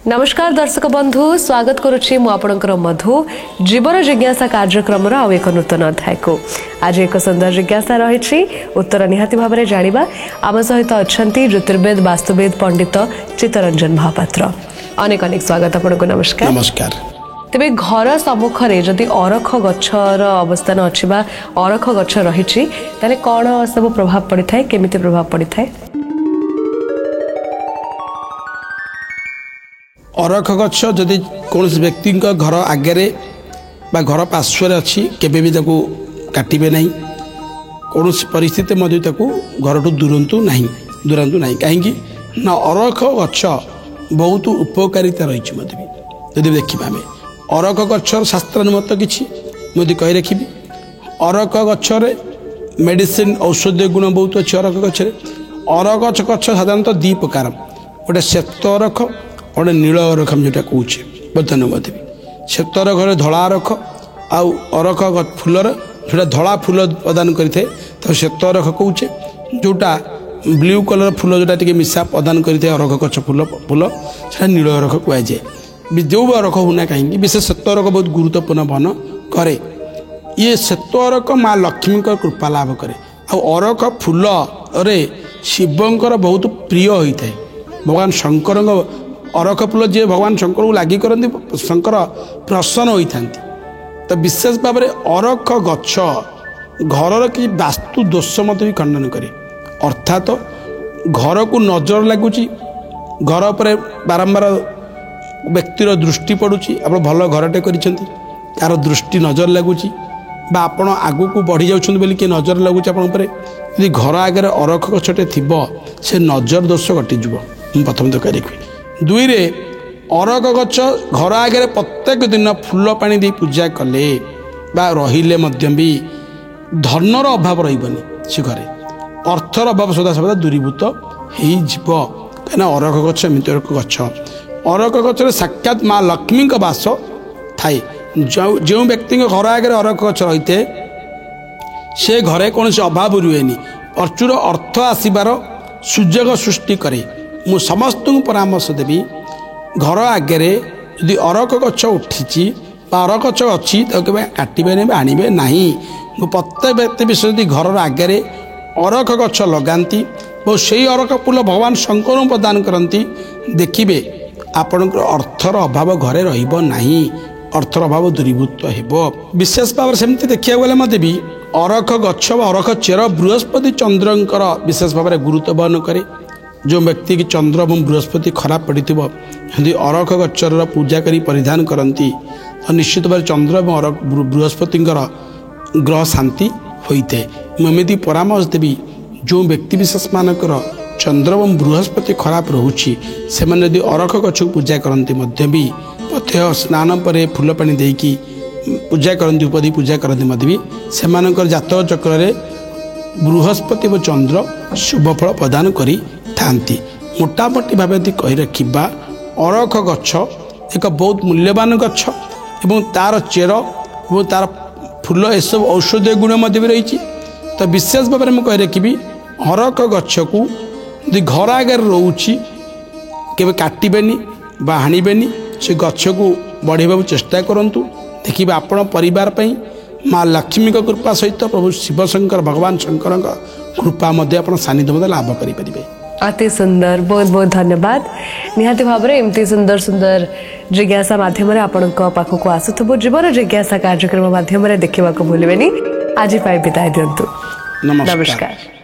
नमस्कार दर्शक बंधु स्वागत करुच्ची मु आपणकर मधु जीवन जिज्ञासा कार्यक्रम आउ एक नूतन अध्याय को आज एक सुंदर जिज्ञासा रही उत्तर निहाती भाव में जाना आम सहित अच्छा ज्योतिर्वेद वास्तुवेद पंडित चित्तरंजन महापात्र अनेक अनेक स्वागत आपको नमस्कार। नमस्कार। तेरे घर सम्मुखें जदि अरख गछर अवस्थान अच्छी अरख गछ रही कौन सब प्रभाव पड़ी था केमी प्रभाव पड़ी था? अरख गछ जदि कौन व्यक्ति घर आगे बा घर पार्श्व अच्छी केबे भी ताको काटिबे नहीं कौन परिस्थिति मध्य ताको घर दूरंतु नहीं कहीं ना अरख गछ बहुत उपकारिता रही जदि देखा आम अरख गछर शास्त्रानुमत किसी मुझे कही रखी अरख गछरे मेडिसिन औषधीय गुण बहुत अच्छे अरख गछरे अरख गछ साधारणतः दी प्रकार गोटे श्वेत अरख गोटे नील अरख जोटा कौचे बर्तन मध्य श्वेत अरख धला अरख आउ अरख फुलर जो धला फुल प्रदान करें श्वेत अरख कौचे जोटा ब्लू कलर फुल जोटा टी मिशा प्रदान करें अरख गछ फुल फुल से नील अरख कहुए जो भी अरख होना कहीं विशेष श्वेत अरख बहुत गुरुत्वपूर्ण बहन करे ये श्वेत अरख माँ लक्ष्मी कृपा लाभ करे अरख फुल रे शिवंकर बहुत प्रिय होता है भगवान शंकर अरख फुल जी भगवान शंकर को लगी करती शंकर प्रसन्न होता तो विशेष भाव में अरख गछ घर कि वास्तु दोष मत भी खंडन करे अर्थात घर को नजर लगुच घर पर बारंबार व्यक्तिर दृष्टि पड़ुची आप भल घरटे कर दृष्टि नजर लगुच आपण आगू को बढ़ी जाऊँ बोली किए नजर लगुच यदि घर आगे अरख गछटे थी से नजर दोष कटिज प्रथम तो कह दुई रे अरख गछ घर आगे प्रत्येक दिन फूल पानी दे पूजा कले बा रहिले मध्य भी धनर अभाव रही से घरे अर्थर अभाव सदा सर्वदा दूरीभूत हो कहीं अरख गछ एमती एक गछ अरख गछरे साक्षात माँ लक्ष्मी बास थाए जो व्यक्ति घर आगे अरख गछ रही थे से घरे कौन से अभाव रुएनी प्रचुर अर्थ आसबार सुजोग सृष्टि करे मु समस्त परामर्श देवी घर आगे यदि अरख गछ उठी अरख गछ अच्छी तो काटबे आणवे ना प्रत्येक व्यक्ति विषय यदि घर आगे अरख गछ लगाती और से अरख फूल भगवान शंकर प्रदान करती देखिए आपणकर अर्थर अभाव घरे रही अर्थर अभाव दूरीभूत हो विशेष भाव सेमती देखा गले मत भी अरख गछ अरख चेर बृहस्पति चंद्रंकर विशेष भाव में गुरुत्व बहन करे जो व्यक्ति की चंद्र और बृहस्पति खराब पड़ी यदि अरख गच्छर पूजा करी परिधान करती तो निश्चित भाव चंद्र और बृहस्पति ग्रह शांति होते मुझे परामर्श देवी जो व्यक्ति विशेष मानकर चंद्र और बृहस्पति खराब रोचे से यदि अरख गछ पूजा करती भी प्रत्यह स्नान पर फूल पानी देकी पूजा करती उपदी पूजा करती भी से जातक चक्र बृहस्पति और चंद्र शुभफल प्रदान करी थांती मोटामोटी भाव यदि कही रखा अरख गछ एक बहुत मूल्यवान गछ एवं तार चेर और तार फूल एसब औषधीय गुण भी रही तो विशेष भाव में मुझे कही रखी अरख गछ को यदि घर आगे रोची केवे काटबेनी हाणबेनी से गछ को बढ़ावा चेष्टा करूँ देखिए आपण परिवार माँ लक्ष्मी कृपा सहित प्रभु शिवशंकर भगवान शंकर कृपा सानिध्य लाभ करें। अति सुंदर बहुत बहुत धन्यवाद निहाती भाव में एमती सुंदर सुंदर जिज्ञासा माध्यम आपण पाखक आसुब जीवन जिज्ञासा कार्यक्रम माध्यम देखा भूलें आज विदाय दिंतु। नमस्कार।